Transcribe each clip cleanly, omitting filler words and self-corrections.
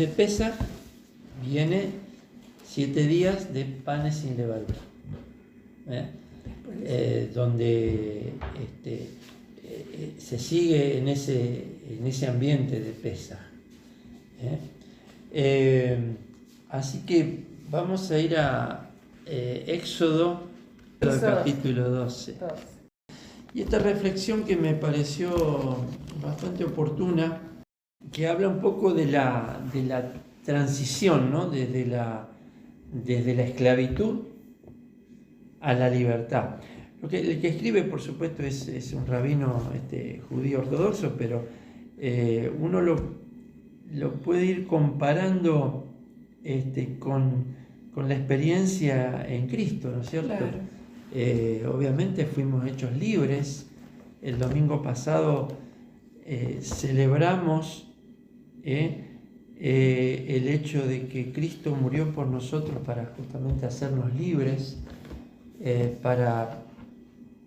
de Pesaj viene 7 días de panes sin levadura, donde se sigue en ese ambiente de Pesaj. Así que vamos a ir a Éxodo capítulo 12. Y esta reflexión que me pareció bastante oportuna, que habla un poco de la transición, ¿no? desde la esclavitud a la libertad. El que escribe, por supuesto, es un rabino judío ortodoxo, pero uno lo puede ir comparando con la experiencia en Cristo, ¿no es cierto? Claro. Obviamente fuimos hechos libres. El domingo pasado celebramos el hecho de que Cristo murió por nosotros para justamente hacernos libres, para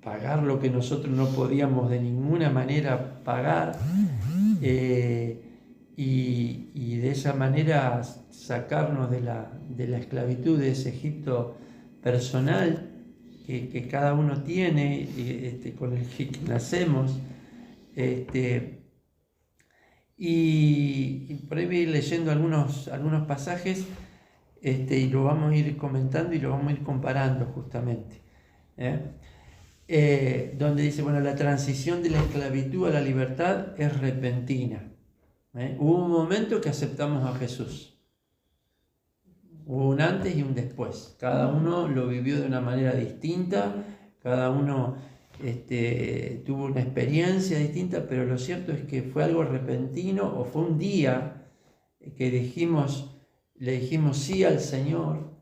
pagar lo que nosotros no podíamos de ninguna manera pagar, y de esa manera sacarnos de la esclavitud, de ese Egipto personal que cada uno tiene, con el que nacemos. Y por ahí voy a ir leyendo algunos pasajes, y lo vamos a ir comentando y lo vamos a ir comparando justamente. Donde dice, bueno, la transición de la esclavitud a la libertad es repentina. Hubo un momento que aceptamos a Jesús. Hubo un antes y un después. Cada uno lo vivió de una manera distinta, cada uno tuvo una experiencia distinta, pero lo cierto es que fue algo repentino, o fue un día que le dijimos sí al Señor,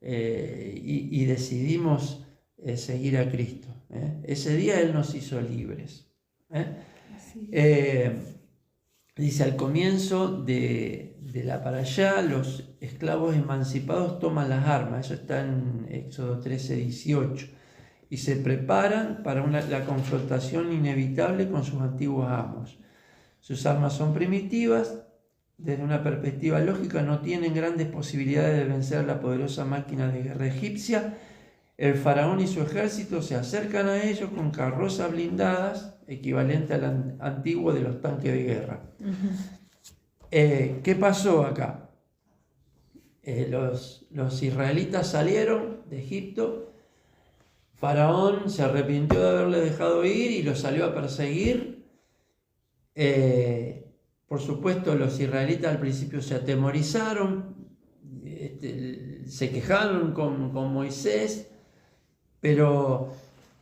y decidimos seguir a Cristo. Ese día Él nos hizo libres. Dice, al comienzo de la parashá, los esclavos emancipados toman las armas. Eso está en Éxodo 13, 18. Y se preparan para la confrontación inevitable con sus antiguos amos. Sus armas son primitivas. Desde una perspectiva lógica, no tienen grandes posibilidades de vencer a la poderosa máquina de guerra egipcia. El faraón y su ejército se acercan a ellos con carrozas blindadas, equivalente al antiguo de los tanques de guerra. ¿Qué pasó acá? Los israelitas salieron de Egipto. Faraón se arrepintió de haberle dejado ir y los salió a perseguir. Por supuesto, los israelitas al principio se atemorizaron, se quejaron con Moisés, pero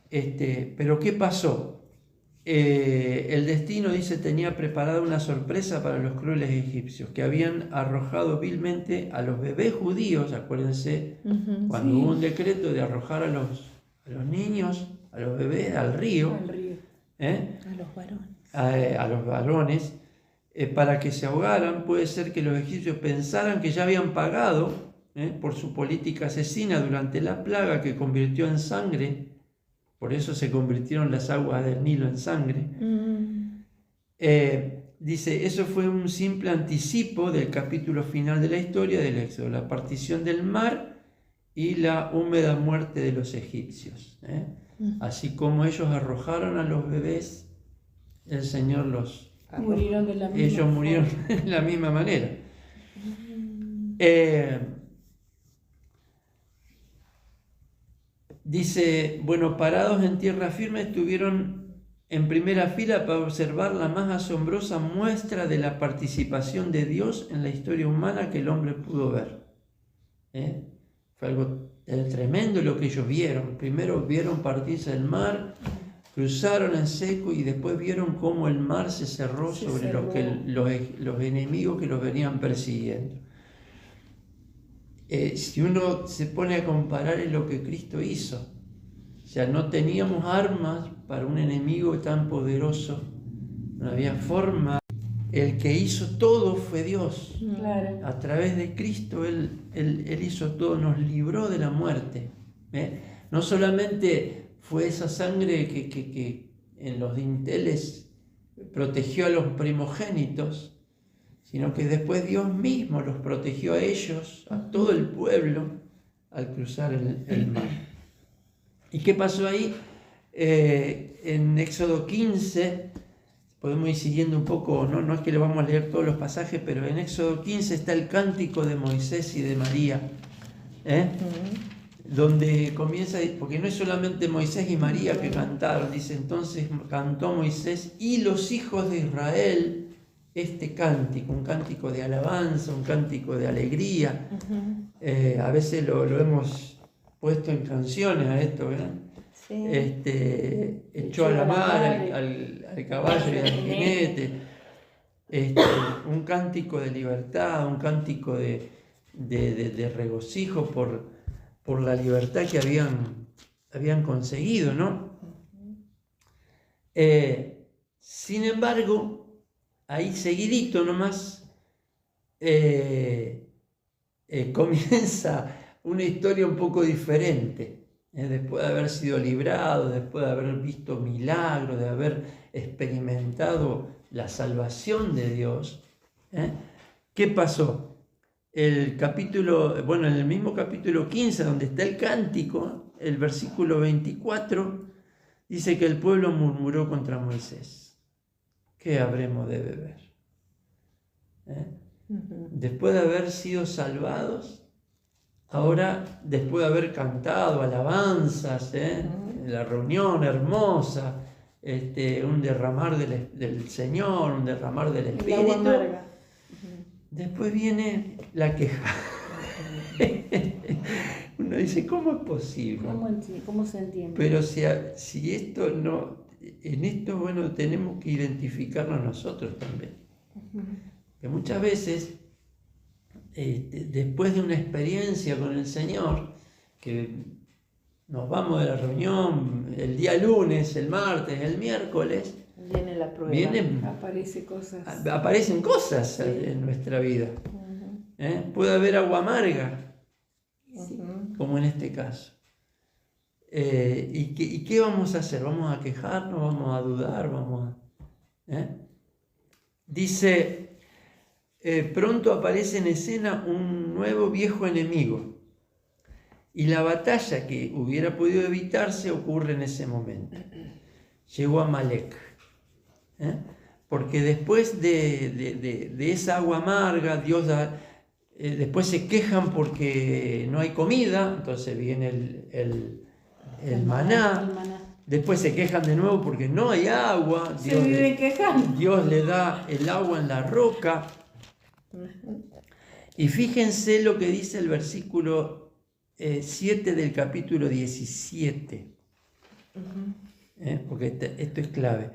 ¿qué pasó? El destino, dice, tenía preparada una sorpresa para los crueles egipcios, que habían arrojado vilmente a los bebés judíos. Acuérdense, cuando hubo un decreto de arrojar a los niños, a los bebés, al río. A los varones. A los varones, para que se ahogaran. Puede ser que los egipcios pensaran que ya habían pagado por su política asesina durante la plaga que convirtió en sangre. Por eso se convirtieron las aguas del Nilo en sangre. Dice, eso fue un simple anticipo del capítulo final de la historia del Éxodo, la partición del mar y la húmeda muerte de los egipcios. Así como ellos arrojaron a los bebés, el Señor murieron de la misma ellos murieron de la misma manera. Dice, bueno, parados en tierra firme, estuvieron en primera fila para observar la más asombrosa muestra de la participación de Dios en la historia humana que el hombre pudo ver. Fue algo tremendo lo que ellos vieron. Primero vieron partirse el mar, cruzaron en seco y después vieron cómo el mar se cerró sobre los enemigos que los venían persiguiendo. Si uno se pone a comparar, es lo que Cristo hizo. O sea, no teníamos armas para un enemigo tan poderoso, no había forma. El que hizo todo fue Dios. Claro. A través de Cristo Él hizo todo, nos libró de la muerte. No solamente fue esa sangre que en los dinteles protegió a los primogénitos, sino que después Dios mismo los protegió a ellos, a todo el pueblo, al cruzar el mar. ¿Y qué pasó ahí? En Éxodo 15, podemos ir siguiendo un poco, no es que le vamos a leer todos los pasajes, pero en Éxodo 15 está el cántico de Moisés y de María, donde comienza, porque no es solamente Moisés y María que cantaron, dice, entonces cantó Moisés y los hijos de Israel este cántico, un cántico de alabanza, un cántico de alegría. A veces lo hemos puesto en canciones a esto, ¿verdad? Sí. Echó a la mar al caballo y al jinete. Un cántico de libertad, un cántico de regocijo por la libertad que habían conseguido, ¿no? Sin embargo, ahí seguidito nomás comienza una historia un poco diferente. Después de haber sido librado, después de haber visto milagros, de haber experimentado la salvación de Dios, ¿qué pasó? En el mismo capítulo 15, donde está el cántico, el versículo 24, dice que el pueblo murmuró contra Moisés. ¿Qué habremos de beber? Después de haber sido salvados, ahora después de haber cantado alabanzas, la reunión hermosa, un derramar del Señor, un derramar del Espíritu, después viene la queja. Uno dice, ¿cómo es posible? ¿Cómo se entiende? Pero si esto no... En esto, tenemos que identificarnos nosotros también. Que muchas veces, después de una experiencia con el Señor, que nos vamos de la reunión el día lunes, el martes, el miércoles, viene la prueba, aparecen cosas sí, en nuestra vida. Puede haber agua amarga, sí, como en este caso. ¿Y qué vamos a hacer? ¿Vamos a quejarnos? ¿Vamos a dudar? Dice, pronto aparece en escena un nuevo viejo enemigo y la batalla que hubiera podido evitarse ocurre en ese momento. Llegó Amalek, porque después de esa agua amarga, Dios después se quejan porque no hay comida, entonces viene el maná. Después se quejan de nuevo porque no hay agua. Dios le da el agua en la roca. Y fíjense lo que dice el versículo 7 del capítulo 17. Porque esto es clave.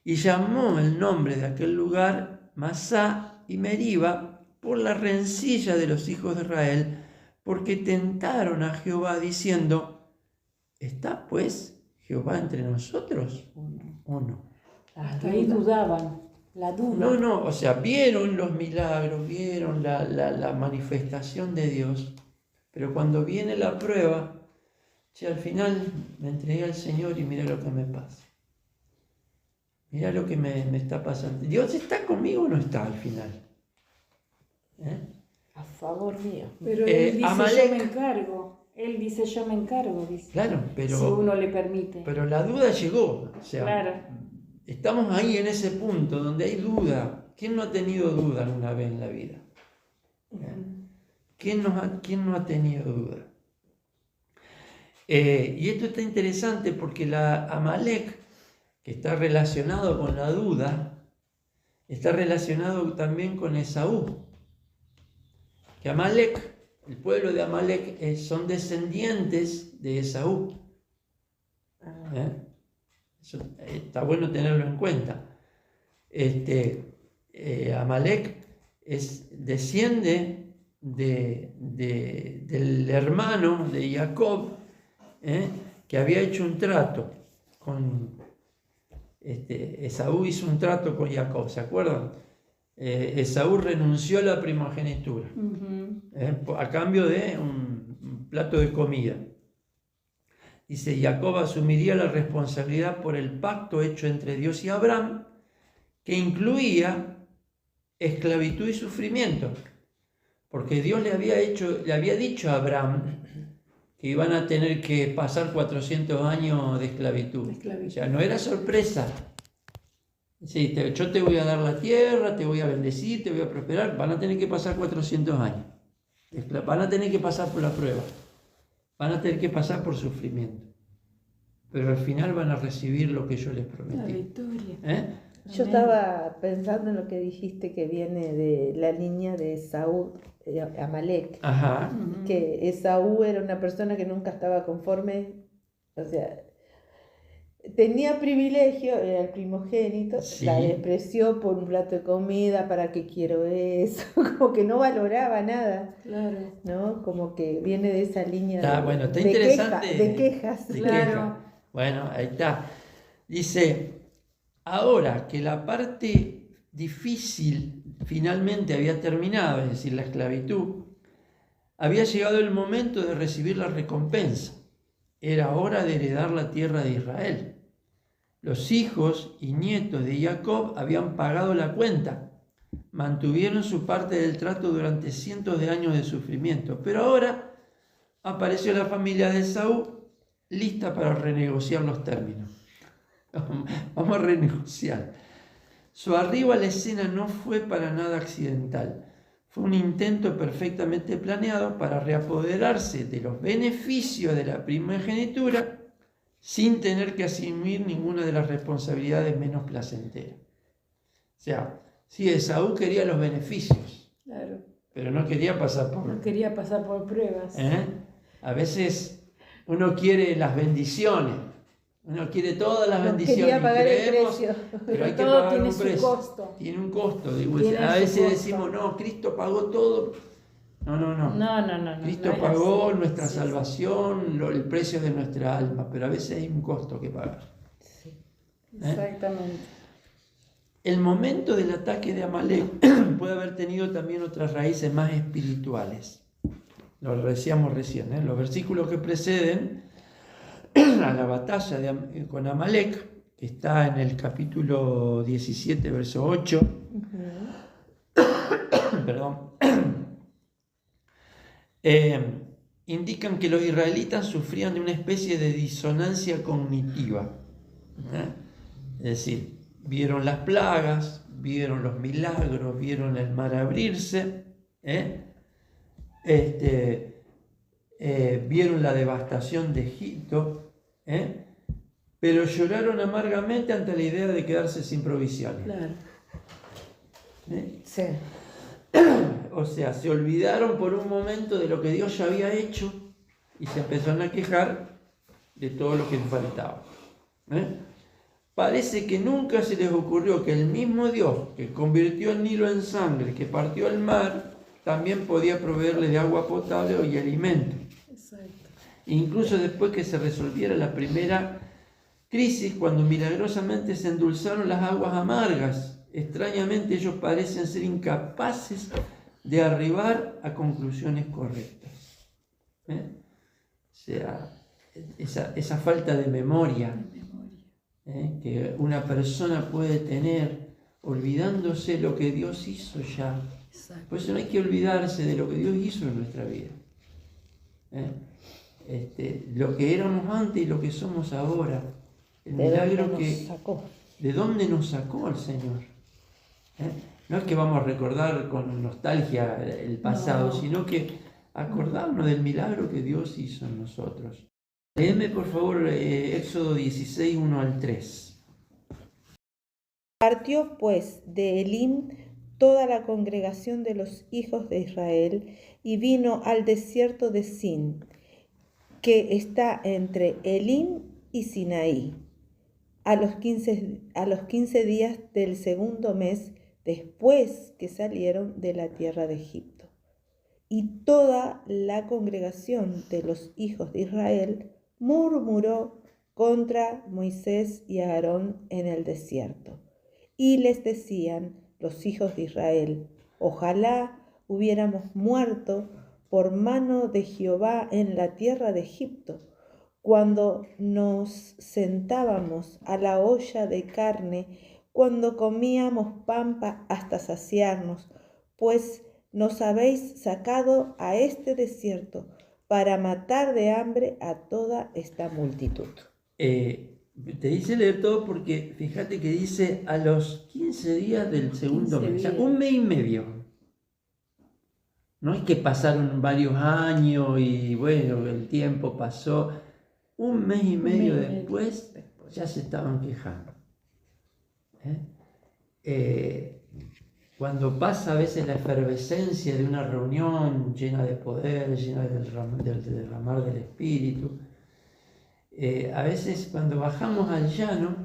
Y llamó el nombre de aquel lugar Masá y Meriba por la rencilla de los hijos de Israel, porque tentaron a Jehová diciendo, ¿está pues Jehová entre nosotros o no? Hasta ahí dudaban, la duda. No, vieron los milagros, vieron la manifestación de Dios, pero cuando viene la prueba, al final me entregué al Señor y mira lo que me pasa. Mira lo que me está pasando. ¿Dios está conmigo o no está al final? A favor mío. Pero él dice, Amalek, yo me encargo. Él dice, yo me encargo, dice. Claro, pero... Si uno le permite. Pero la duda llegó. Claro. Estamos ahí en ese punto donde hay duda. ¿Quién no ha tenido duda alguna vez en la vida? ¿Quién no ha tenido duda? Y esto está interesante porque la Amalek, que está relacionado con la duda, está relacionado también con Esaú. Que Amalek, el pueblo de Amalek, son descendientes de Esaú. Eso está bueno tenerlo en cuenta. Amalek desciende del hermano de Jacob, que había hecho un trato con Esaú. Hizo un trato con Jacob, ¿se acuerdan? Esaú renunció a la primogenitura a cambio de un plato de comida. Dice, Jacob asumiría la responsabilidad por el pacto hecho entre Dios y Abraham, que incluía esclavitud y sufrimiento. Porque Dios le había dicho a Abraham que iban a tener que pasar 400 años de esclavitud. O sea, no era sorpresa. Sí, yo te voy a dar la tierra, te voy a bendecir, te voy a prosperar. Van a tener que pasar 400 años. Van a tener que pasar por la prueba. Van a tener que pasar por sufrimiento. Pero al final van a recibir lo que yo les prometí. La victoria. Yo estaba pensando en lo que dijiste que viene de la línea de Esaú, Amalek. Ajá. Que Esaú era una persona que nunca estaba conforme, o sea, tenía privilegio, era el primogénito, Sí. la despreció por un plato de comida, ¿para qué quiero eso? Como que no valoraba nada, Claro. ¿no? Como que viene de esa línea Está interesante. de quejas. De Claro. queja. Bueno, ahí está. Dice, ahora que la parte difícil finalmente había terminado, es decir, la esclavitud, había llegado el momento de recibir la recompensa. Era hora de heredar la tierra de Israel. Los hijos y nietos de Jacob habían pagado la cuenta, mantuvieron su parte del trato durante cientos de años de sufrimiento, pero ahora apareció la familia de Esaú lista para renegociar los términos. Vamos a renegociar. Su arribo a la escena no fue para nada accidental. Fue un intento perfectamente planeado para reapoderarse de los beneficios de la primogenitura sin tener que asumir ninguna de las responsabilidades menos placenteras. O sea, sí, Esaú quería los beneficios, Claro. pero no quería pasar por... No quería pasar por pruebas. A veces uno quiere las bendiciones, uno quiere todas las bendiciones. Quería pagar el creemos, precio. pero hay que Todo pagar tiene un su precio. costo. Tiene un costo. Digo, Tiene a su veces costo. decimos, no, Cristo pagó todo. No. No. Cristo no es pagó así. nuestra Sí, salvación, el precio de nuestra alma, pero a veces hay un costo que pagar. sí. Exactamente. El momento del ataque de Amalek puede haber tenido también otras raíces más espirituales. Lo decíamos recién, los versículos que preceden a la batalla con Amalek, que está en el capítulo 17, verso 8, perdón, indican que los israelitas sufrían de una especie de disonancia cognitiva. Es decir, vieron las plagas, vieron los milagros, vieron el mar abrirse, vieron la devastación de Egipto, pero lloraron amargamente ante la idea de quedarse sin provisiones. Claro. Sí. O sea, se olvidaron por un momento de lo que Dios ya había hecho y se empezaron a quejar de todo lo que les faltaba. Parece que nunca se les ocurrió que el mismo Dios que convirtió el Nilo en sangre, que partió el mar, también podía proveerles de agua potable y alimento. Exacto. Incluso después que se resolviera la primera crisis, cuando milagrosamente se endulzaron las aguas amargas, extrañamente ellos parecen ser incapaces de arribar a conclusiones correctas. O sea, esa falta de memoria que una persona puede tener olvidándose lo que Dios hizo ya. Exacto. Por eso no hay que olvidarse de lo que Dios hizo en nuestra vida. Lo que éramos antes y lo que somos ahora. El milagro que... ¿De dónde nos sacó el Señor? No es que vamos a recordar con nostalgia el pasado, sino que acordarnos del milagro que Dios hizo en nosotros. Léeme por favor Éxodo 16, 1 al 3. Partió pues de Elim toda la congregación de los hijos de Israel y vino al desierto de Sin, que está entre Elim y Sinaí, a los 15 días del segundo mes después que salieron de la tierra de Egipto. Y toda la congregación de los hijos de Israel murmuró contra Moisés y Aarón en el desierto. Y les decían los hijos de Israel: ojalá hubiéramos muerto por mano de Jehová en la tierra de Egipto, cuando nos sentábamos a la olla de carne cuando comíamos pan hasta saciarnos, pues nos habéis sacado a este desierto para matar de hambre a toda esta multitud. Te dice leer todo porque fíjate que dice a los 15 días del segundo 15 mes, o sea, días. un mes y medio. No es que pasaron varios años y bueno, el tiempo pasó. Un mes y medio después ya se estaban quejando. Cuando pasa a veces la efervescencia de una reunión llena de poder, llena del derramar del Espíritu, a veces cuando bajamos al llano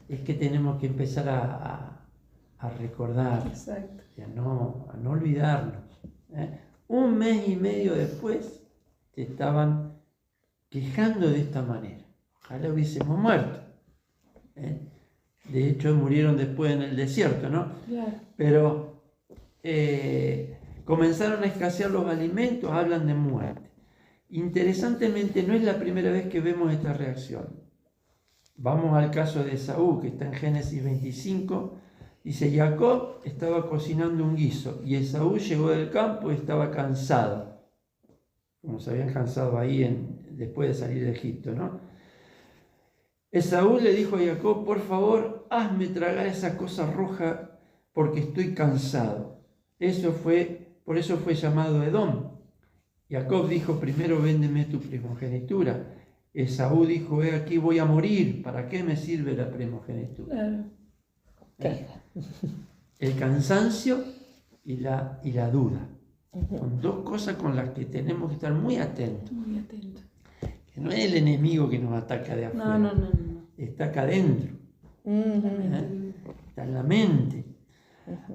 es que tenemos que empezar a recordar, Exacto. y a no olvidarnos. Un mes y medio después se estaban quejando de esta manera. Ojalá hubiésemos muerto. De hecho, murieron después en el desierto, ¿no? Claro. Pero comenzaron a escasear los alimentos, hablan de muerte. Interesantemente, no es la primera vez que vemos esta reacción. Vamos al caso de Esaú, que está en Génesis 25. Dice, Jacob estaba cocinando un guiso y Esaú llegó del campo y estaba cansado. Como se habían cansado ahí después de salir de Egipto, ¿no? Esaú le dijo a Jacob, por favor, hazme tragar esa cosa roja porque estoy cansado. Por eso fue llamado Edom. Jacob dijo, primero véndeme tu primogenitura. Esaú dijo, aquí voy a morir, ¿para qué me sirve la primogenitura? Claro. El cansancio y la duda. Son dos cosas con las que tenemos que estar muy atentos. Muy atento. Que no es el enemigo que nos ataca de afuera. No. Está acá adentro. Mente. Está en la mente.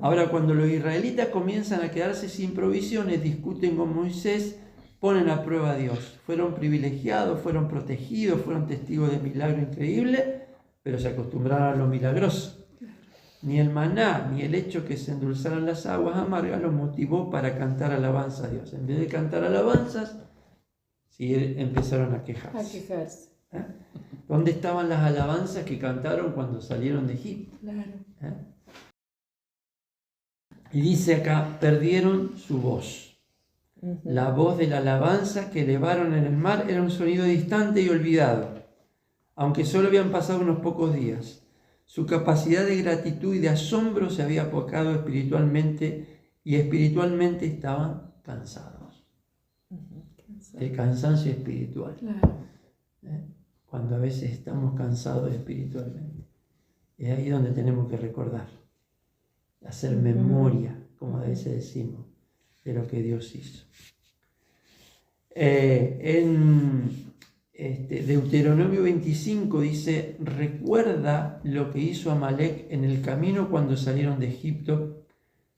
Ahora, cuando los israelitas comienzan a quedarse sin provisiones, discuten con Moisés, ponen a prueba a Dios. Fueron privilegiados, fueron protegidos, fueron testigos de milagros increíbles, pero se acostumbraron a lo milagroso. Ni el maná, ni el hecho que se endulzaran las aguas amargas los motivó para cantar alabanza a Dios. En vez de cantar alabanzas, sí, empezaron a quejarse. A quejarse. ¿Dónde estaban las alabanzas que cantaron cuando salieron de Egipto? Claro. Y dice acá, perdieron su voz. La voz de la alabanza que elevaron en el mar era un sonido distante y olvidado, aunque solo habían pasado unos pocos días. Su capacidad de gratitud y de asombro se había apocado espiritualmente y espiritualmente estaban cansados. El cansancio espiritual. Claro. Cuando a veces estamos cansados espiritualmente. Es ahí donde tenemos que recordar, hacer memoria, como a veces decimos, de lo que Dios hizo. En Deuteronomio 25 dice, recuerda lo que hizo Amalek en el camino cuando salieron de Egipto,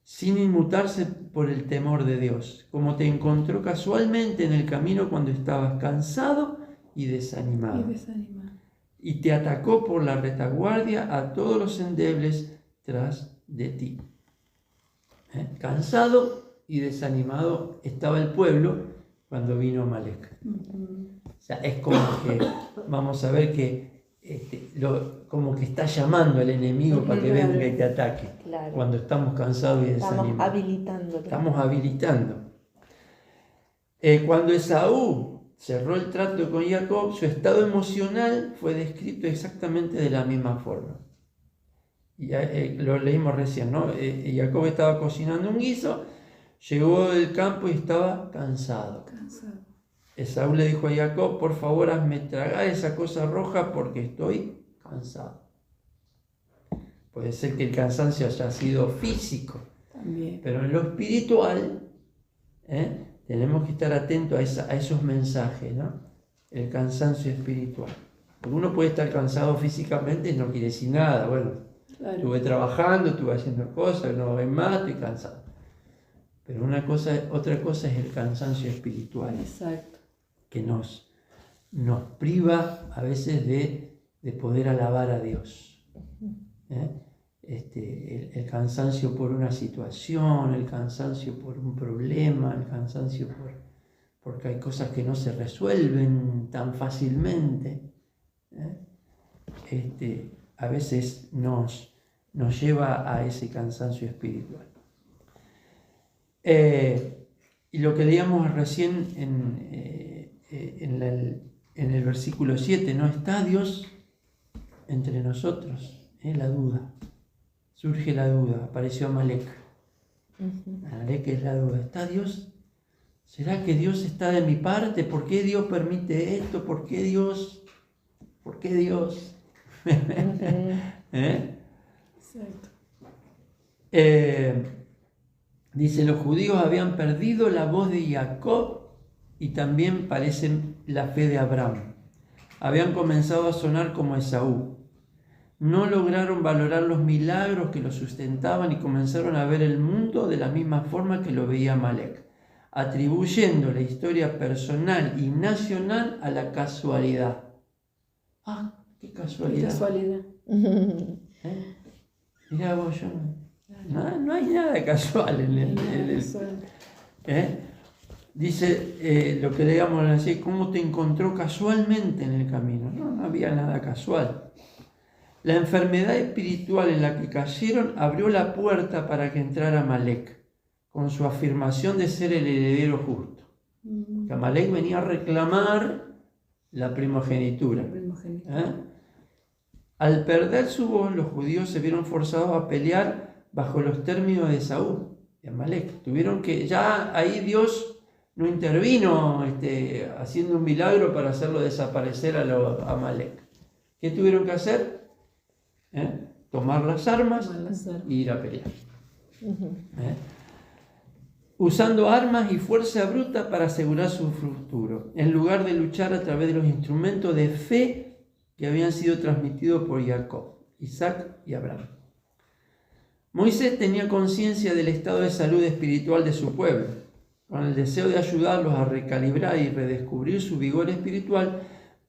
sin inmutarse por el temor de Dios, como te encontró casualmente en el camino cuando estabas cansado y desanimado. Y te atacó por la retaguardia a todos los endebles tras de ti. Cansado y desanimado estaba el pueblo cuando vino Amalek. O sea, es como que vamos a ver que como que está llamando al enemigo para que venga y te ataque. Claro. Cuando estamos cansados y desanimados. Estamos habilitándolo. Estamos habilitando. Cuando Esaú cerró el trato con Jacob, su estado emocional fue descrito exactamente de la misma forma. Lo leímos recién, ¿no? Jacob estaba cocinando un guiso, llegó del campo y estaba cansado. Esaú le dijo a Jacob, por favor hazme tragar esa cosa roja porque estoy cansado. Puede ser que el cansancio haya sido físico, También. pero en lo espiritual tenemos que estar atentos a esos mensajes, ¿no? El cansancio espiritual. Porque uno puede estar cansado físicamente y no quiere decir nada. Bueno, Claro. estuve trabajando, estuve haciendo cosas, no voy más, estoy cansado. Pero otra cosa es el cansancio espiritual, Exacto. que nos priva a veces de poder alabar a Dios. El cansancio por una situación, el cansancio por un problema, el cansancio porque hay cosas que no se resuelven tan fácilmente. A veces nos nos lleva a ese cansancio espiritual. Y lo que leíamos recién en el versículo 7, ¿no? Está Dios entre nosotros, la duda. Surge la duda, apareció Amalek. Amalek es la duda. ¿Está Dios? ¿Será que Dios está de mi parte? ¿Por qué Dios permite esto? ¿Por qué Dios? ¿Por qué Dios? Exacto. Dice, los judíos habían perdido la voz de Jacob y también parece la fe de Abraham. Habían comenzado a sonar como Esaú. No lograron valorar los milagros que los sustentaban y comenzaron a ver el mundo de la misma forma que lo veía Amalek, atribuyendo la historia personal y nacional a la casualidad. ¡Ah, qué casualidad! Qué casualidad. Mirá vos, yo no hay nada casual en el dice lo que digamos así, ¿cómo te encontró casualmente en el camino? No había nada casual. La enfermedad espiritual en la que cayeron abrió la puerta para que entrara Amalek, con su afirmación de ser el heredero justo. Que Amalek venía a reclamar la primogenitura. Al perder su voz, los judíos se vieron forzados a pelear bajo los términos de Saúl y Amalek. Tuvieron que, ya ahí Dios no intervino haciendo un milagro para hacerlo desaparecer a Amalek. ¿Qué tuvieron que hacer? Tomar las armas e ir a pelear. Usando armas y fuerza bruta para asegurar su futuro, en lugar de luchar a través de los instrumentos de fe que habían sido transmitidos por Jacob, Isaac y Abraham. Moisés tenía conciencia del estado de salud espiritual de su pueblo. Con el deseo de ayudarlos a recalibrar y redescubrir su vigor espiritual,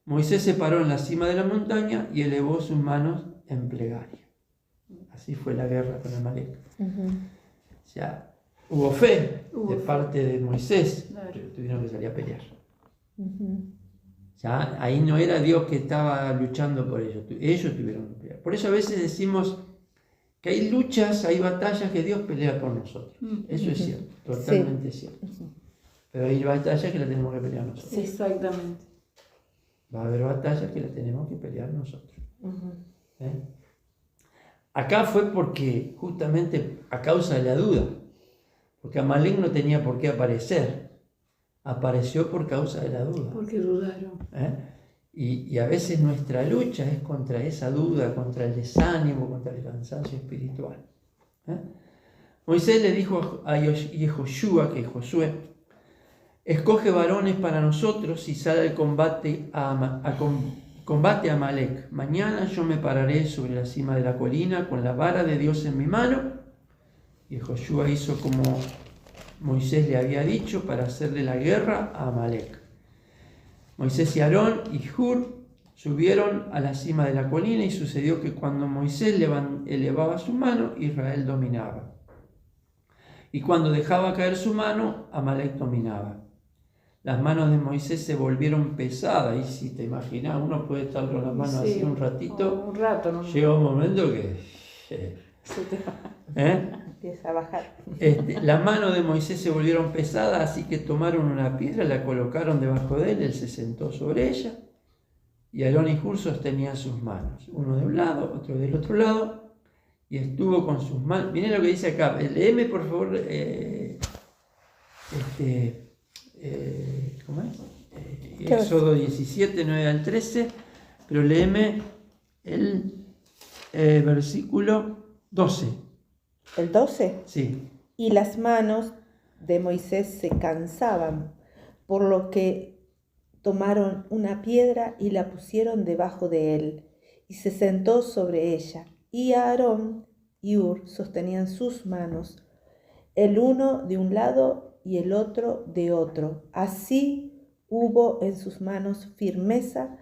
Moisés se paró en la cima de la montaña y elevó sus manos en plegaria. Así fue la guerra con Amalek. O sea, hubo fe de parte de Moisés, pero tuvieron que salir a pelear. Ya, ahí no era Dios que estaba luchando por ellos tuvieron que pelear. Por eso a veces decimos que hay luchas, hay batallas que Dios pelea por nosotros. Eso es cierto, totalmente cierto. Pero hay batallas que las tenemos que pelear nosotros. Sí, exactamente. Va a haber batallas que las tenemos que pelear nosotros. Acá fue porque, justamente a causa de la duda, porque Amalek no tenía por qué aparecer, apareció por causa de la duda. Porque dudaron. Y a veces nuestra lucha es contra esa duda, contra el desánimo, contra el cansancio espiritual. Moisés le dijo a Yehoshua, que es Josué, escoge varones para nosotros y sale al combate combate a Amalek. Mañana yo me pararé sobre la cima de la colina con la vara de Dios en mi mano. Y Josué hizo como Moisés le había dicho para hacerle la guerra a Amalek. Moisés y Aarón y Hur subieron a la cima de la colina y sucedió que cuando Moisés elevaba su mano, Israel dominaba. Y cuando dejaba caer su mano, Amalek dominaba. Las manos de Moisés se volvieron pesadas, y si te imaginas, uno puede estar con las manos así un ratito, un rato, ¿no? Llega un momento que empieza a bajar. Las manos de Moisés se volvieron pesadas, así que tomaron una piedra, la colocaron debajo de él se sentó sobre ella, y Aarón y Hur sostenían sus manos, uno de un lado, otro del otro lado, y estuvo con sus manos. Miren lo que dice acá, léeme por favor, ¿cómo es? Éxodo 17, 9 al 13, pero léeme el versículo 12. ¿El 12? Sí. Y las manos de Moisés se cansaban, por lo que tomaron una piedra y la pusieron debajo de él, y se sentó sobre ella. Y Aarón y Hur sostenían sus manos, el uno de un lado y el otro de otro. Así hubo en sus manos firmeza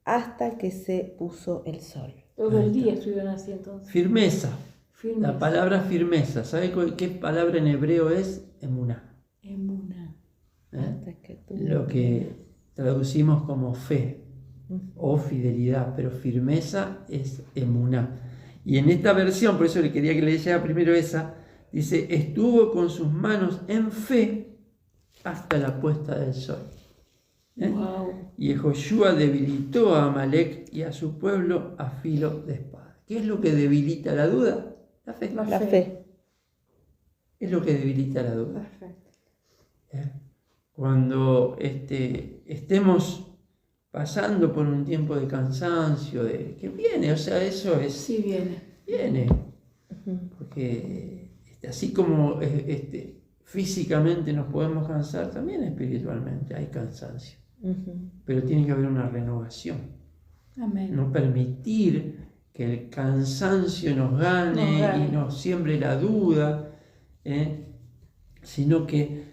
hasta que se puso el sol. Todo el día estuvieron así entonces. Firmeza. La palabra firmeza, ¿sabe qué palabra en hebreo es? Emuná. Emuná. Lo que traducimos como fe o fidelidad, pero firmeza es emuná. Y en esta versión, por eso le quería que le leyera primero esa, dice, estuvo con sus manos en fe hasta la puesta del sol. Wow. Y Josué debilitó a Amalek y a su pueblo a filo de espada. ¿Qué es lo que debilita la duda? La fe. La fe. Es lo que debilita la duda. Perfecto. Cuando estemos pasando por un tiempo de cansancio, que viene, o sea, eso es... Sí viene. Viene. Porque así como físicamente nos podemos cansar, también espiritualmente hay cansancio. Pero tiene que haber una renovación. Amén. No permitir que el cansancio nos gane y nos siembre la duda, sino que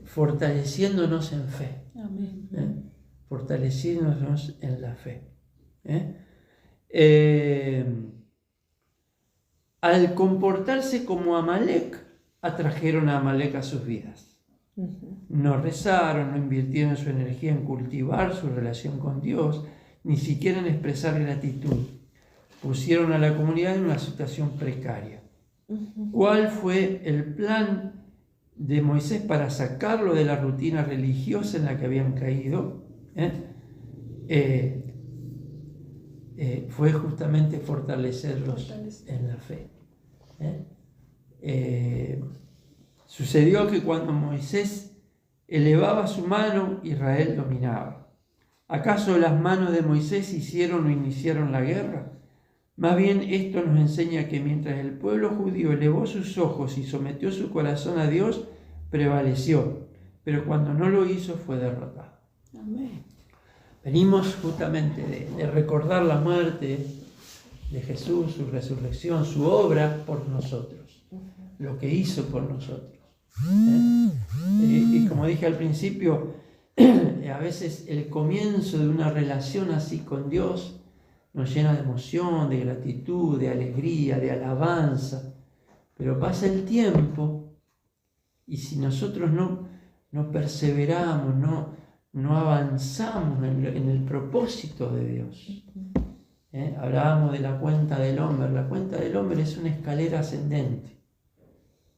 fortaleciéndonos en fe. Amén. Fortaleciéndonos en la fe. Al comportarse como Amalek, atrajeron a Amalek a sus vidas. No rezaron, no invirtieron su energía en cultivar su relación con Dios, ni siquiera en expresar gratitud. Pusieron a la comunidad en una situación precaria. ¿Cuál fue el plan de Moisés para sacarlo de la rutina religiosa en la que habían caído? Fue justamente fortalecerlos en la fe. Sucedió que cuando Moisés elevaba su mano, Israel dominaba. ¿Acaso las manos de Moisés hicieron o iniciaron la guerra? Más bien esto nos enseña que mientras el pueblo judío elevó sus ojos y sometió su corazón a Dios, prevaleció, pero cuando no lo hizo fue derrotado. Amén. Venimos justamente de recordar la muerte de Jesús, su resurrección, su obra por nosotros, lo que hizo por nosotros. Y como dije al principio, a veces el comienzo de una relación así con Dios nos llena de emoción, de gratitud, de alegría, de alabanza, pero pasa el tiempo y si nosotros no perseveramos, no avanzamos en el propósito de Dios. Hablábamos de la cuenta del hombre. La cuenta del hombre es una escalera ascendente.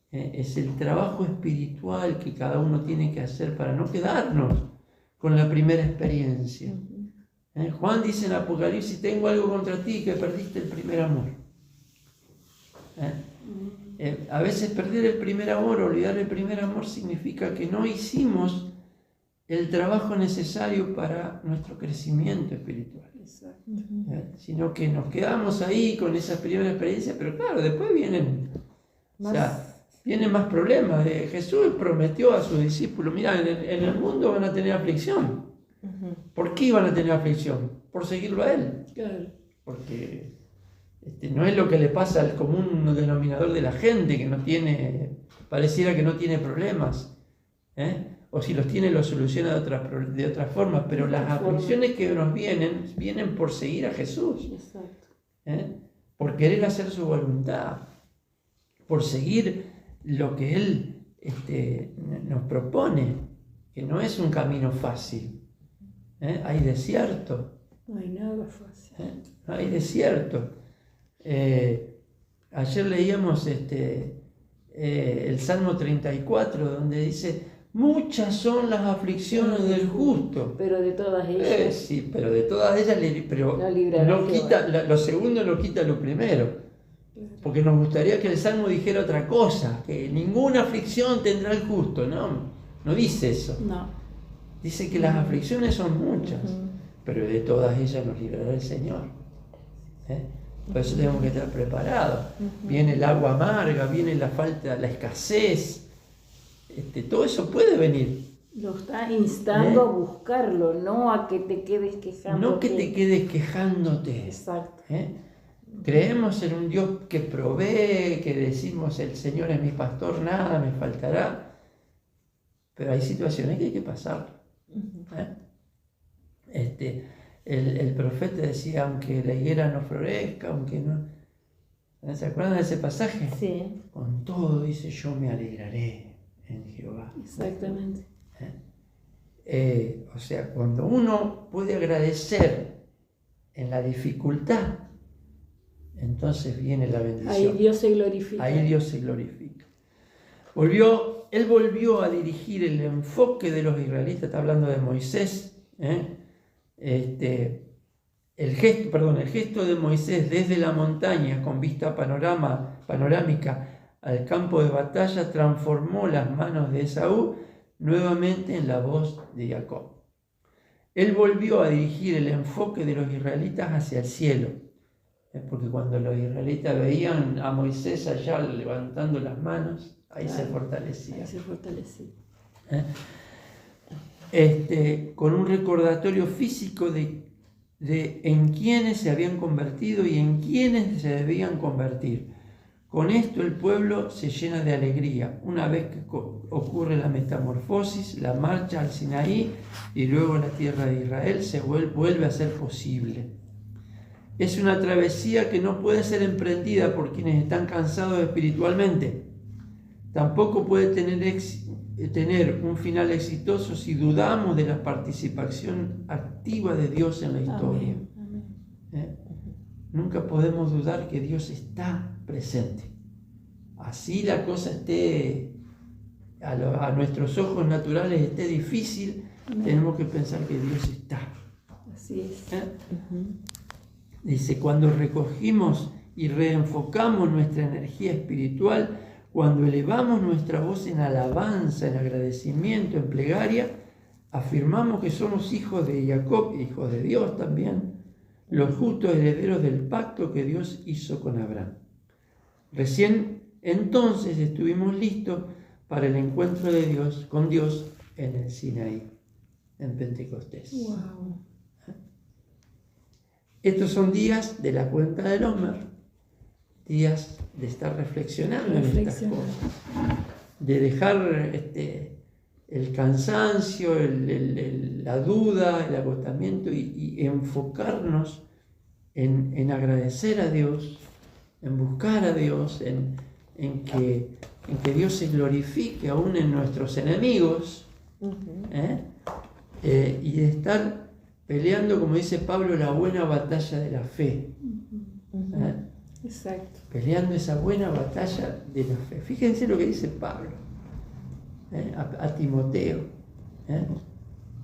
Es el trabajo espiritual que cada uno tiene que hacer para no quedarnos con la primera experiencia. Juan dice en Apocalipsis, tengo algo contra ti, que perdiste el primer amor. A veces perder el primer amor, olvidar el primer amor, significa que no hicimos el trabajo necesario para nuestro crecimiento espiritual. Exacto. Sino que nos quedamos ahí con esa primera experiencia, pero claro, después vienen más problemas. Jesús prometió a sus discípulos, mira, en el mundo van a tener aflicción. ¿Por qué iban a tener aflicción? Por seguirlo a Él. Claro. Porque no es lo que le pasa al común denominador de la gente, que pareciera que no tiene problemas. O si los tiene, los soluciona de otras formas, pero las aflicciones que nos vienen por seguir a Jesús. Exacto. Por querer hacer su voluntad, por seguir lo que Él nos propone, que no es un camino fácil. Hay desierto. No hay nada fácil. Hay desierto. Ayer leíamos el Salmo 34, donde dice, muchas son las aflicciones del justo. Pero de todas ellas. Sí, pero de todas ellas, lo segundo no quita lo primero. Porque nos gustaría que el Salmo dijera otra cosa, que ninguna aflicción tendrá el justo. No dice eso. No. Dice que las aflicciones son muchas, pero de todas ellas nos librará el Señor. Por eso tenemos que estar preparados. Viene el agua amarga, viene la falta, la escasez. Todo eso puede venir. Lo está instando a buscarlo, no a que te quedes quejándote. No que te quedes quejándote. Exacto. Creemos en un Dios que provee, que decimos el Señor es mi pastor, nada me faltará. Pero hay situaciones que hay que pasar. El profeta decía, aunque la higuera no florezca, aunque no... ¿Se acuerdan de ese pasaje? Sí. Con todo, dice, yo me alegraré en Jehová. Exactamente. O sea, cuando uno puede agradecer en la dificultad, entonces viene la bendición. Ahí Dios se glorifica. Ahí Dios se glorifica. Él volvió a dirigir el enfoque de los israelitas, está hablando de Moisés, el gesto de Moisés desde la montaña con vista panorámica al campo de batalla transformó las manos de Esaú nuevamente en la voz de Jacob. Él volvió a dirigir el enfoque de los israelitas hacia el cielo, porque cuando los israelitas veían a Moisés allá levantando las manos, ahí se fortalecía. Ahí se fortalecía. Con un recordatorio físico de en quiénes se habían convertido y en quiénes se debían convertir. Con esto el pueblo se llena de alegría una vez que ocurre la metamorfosis, la marcha al Sinaí y luego la tierra de Israel se vuelve a ser posible. Es una travesía que no puede ser emprendida por quienes están cansados espiritualmente. Tampoco puede tener un final exitoso si dudamos de la participación activa de Dios en la historia. Amén. Nunca podemos dudar que Dios está presente. Así la cosa esté a nuestros ojos naturales esté difícil, tenemos que pensar que Dios está. Así es. Dice, cuando recogimos y reenfocamos nuestra energía espiritual, cuando elevamos nuestra voz en alabanza, en agradecimiento, en plegaria, afirmamos que somos hijos de Jacob, hijos de Dios también, los justos herederos del pacto que Dios hizo con Abraham. Recién entonces estuvimos listos para el encuentro de Dios con Dios en el Sinaí, en Pentecostés. Wow. Estos son días de la cuenta del Omer, días de estar reflexionando en estas cosas, de dejar el cansancio, la duda, el agotamiento y enfocarnos en agradecer a Dios, en buscar a Dios, en que Dios se glorifique aún en nuestros enemigos, y de estar peleando, como dice Pablo, la buena batalla de la fe. Exacto. Peleando esa buena batalla de la fe. Fíjense lo que dice Pablo a Timoteo,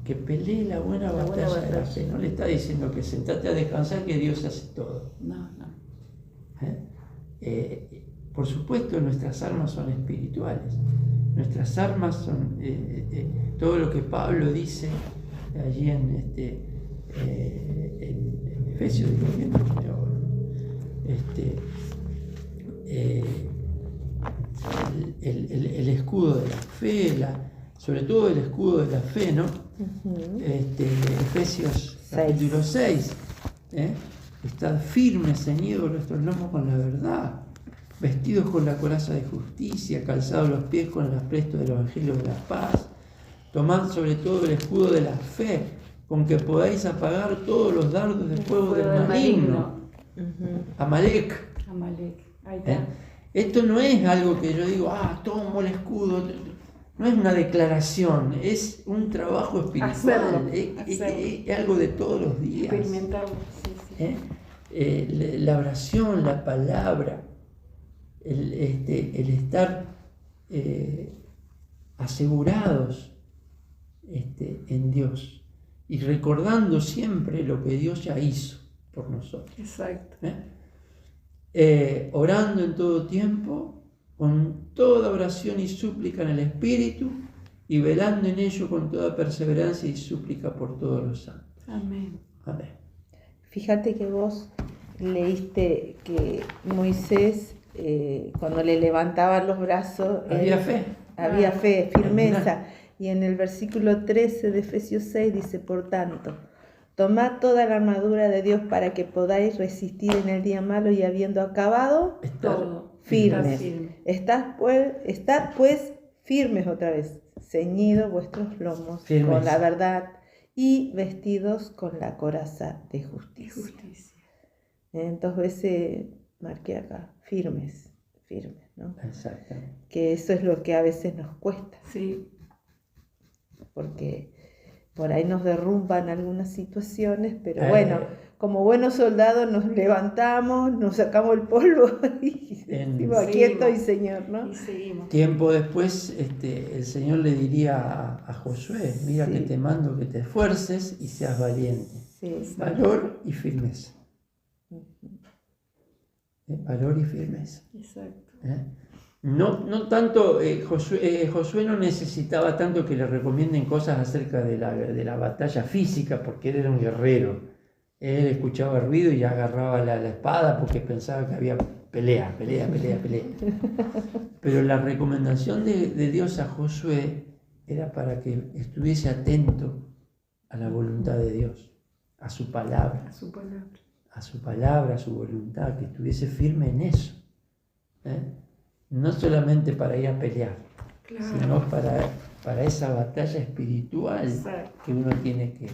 que pelee la buena batalla de la fe. No le está diciendo que sentate a descansar, que Dios hace todo. No. Por supuesto, nuestras armas son espirituales. Nuestras armas son todo lo que Pablo dice allí en Efesios, el escudo de la fe, sobre todo el escudo de la fe, ¿no? Efesios capítulo 6. Estad firmes, ceñidos nuestros lomos con la verdad, vestidos con la coraza de justicia, calzados los pies con el apresto del evangelio de la paz. Tomad sobre todo el escudo de la fe, con que podáis apagar todos los dardos de fuego del maligno. Amalek. Ahí está. Esto no es algo que yo digo, tomo el escudo. No es una declaración, es un trabajo espiritual. Es algo de todos los días. Experimentarlo. Sí. La oración, la palabra, el estar asegurados en Dios y recordando siempre lo que Dios ya hizo por nosotros. Exacto. Orando en todo tiempo, con toda oración y súplica en el Espíritu, y velando en ello con toda perseverancia y súplica por todos los santos. Amén. Amén. Fíjate que vos leíste que Moisés, cuando le levantaban los brazos, Había fe. Había fe, firmeza. Y en el versículo 13 de Efesios 6 dice, por tanto, tomad toda la armadura de Dios para que podáis resistir en el día malo y habiendo acabado, firmes. Estad pues firmes otra vez, ceñidos vuestros lomos con la verdad y vestidos con la coraza de justicia. Dos veces marqué acá, firmes, ¿no? Exactamente. Que eso es lo que a veces nos cuesta. Sí. Porque por ahí nos derrumban algunas situaciones, pero Eh. bueno, como buenos soldados nos levantamos, nos sacamos el polvo y decimos, aquí Seguimos. estoy, Señor, ¿no? Y seguimos. Tiempo después, el Señor le diría a Josué, mira Sí. que te mando que te esfuerces y seas valiente. Sí, Valor y firmeza. Valor y firmeza. Exacto. No tanto, Josué no necesitaba tanto que le recomienden cosas acerca de la batalla física, porque él era un guerrero. Él escuchaba el ruido y ya agarraba la espada porque pensaba que había pelea. Pero la recomendación de Dios a Josué era para que estuviese atento a la voluntad de Dios, a su palabra. A su palabra. A su palabra, a su voluntad, que estuviese firme en eso. No solamente para ir a pelear, Claro. sino para esa batalla espiritual Exacto. que uno tiene que,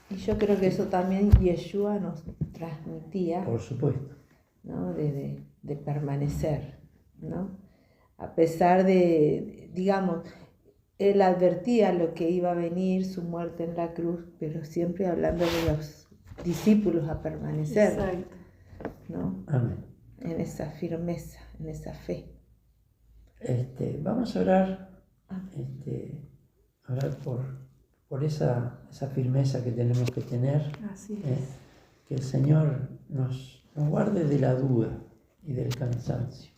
Y yo creo que eso también Yeshua nos transmitía, por supuesto. ¿no? De permanecer, ¿no? A pesar de, digamos, él advertía lo que iba a venir, su muerte en la cruz, pero siempre hablando de los discípulos a permanecer, Exacto. ¿no? Amén. En esa firmeza, en esa fe. Vamos a orar, orar por esa firmeza que tenemos que tener, Así ¿eh? es. Que el Señor nos guarde de la duda y del cansancio,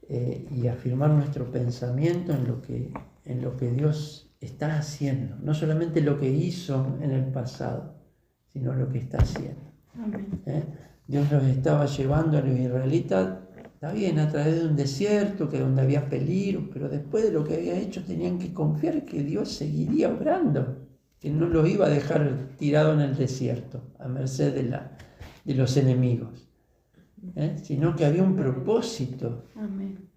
y afirmar nuestro pensamiento en lo que Dios está haciendo, no solamente lo que hizo en el pasado, sino lo que está haciendo. Amén. Dios los estaba llevando a los israelitas, está bien, a través de un desierto, que donde había peligro, pero después de lo que había hecho tenían que confiar que Dios seguiría obrando, que no los iba a dejar tirado en el desierto, a merced de los enemigos, sino que había un propósito. Amén.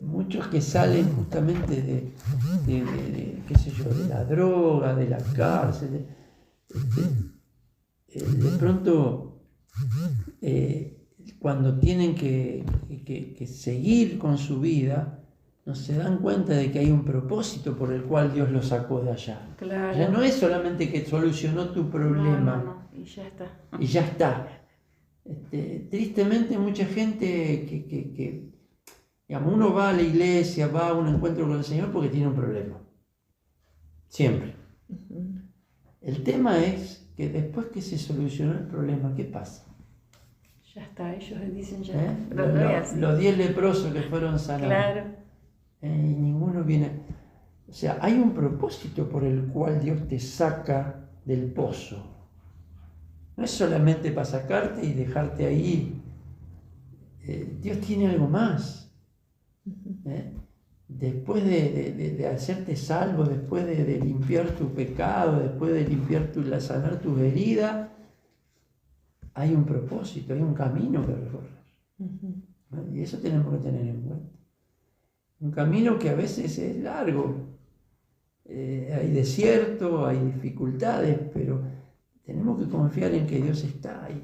Muchos que salen justamente de qué sé yo, de la droga, de la cárcel, de pronto cuando tienen que seguir con su vida, no se dan cuenta de que hay un propósito por el cual Dios los sacó de allá. Claro. Ya no es solamente que solucionó tu problema. No. Y ya está. Y ya está. Tristemente mucha gente que digamos, uno va a la iglesia, va a un encuentro con el Señor porque tiene un problema. Siempre. El tema es que después que se solucionó el problema, ¿qué pasa? Ya está, ellos dicen ya. Pero no es así. Los 10 leprosos que fueron sanados. Claro. Y ninguno viene. O sea, hay un propósito por el cual Dios te saca del pozo. No es solamente para sacarte y dejarte ahí. Dios tiene algo más. Después de hacerte salvo, después de limpiar tu pecado, después de limpiar sanar tus heridas, hay un propósito, hay un camino que recorrer. Y eso tenemos que tener en cuenta. Un camino que a veces es largo. Hay desierto, hay dificultades, pero tenemos que confiar en que Dios está ahí.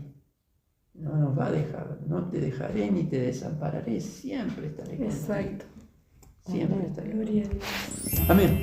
No nos va a dejar, no te dejaré ni te desampararé, siempre estaré contigo. Exacto. Siempre estaré. Gloria a Dios. Amén.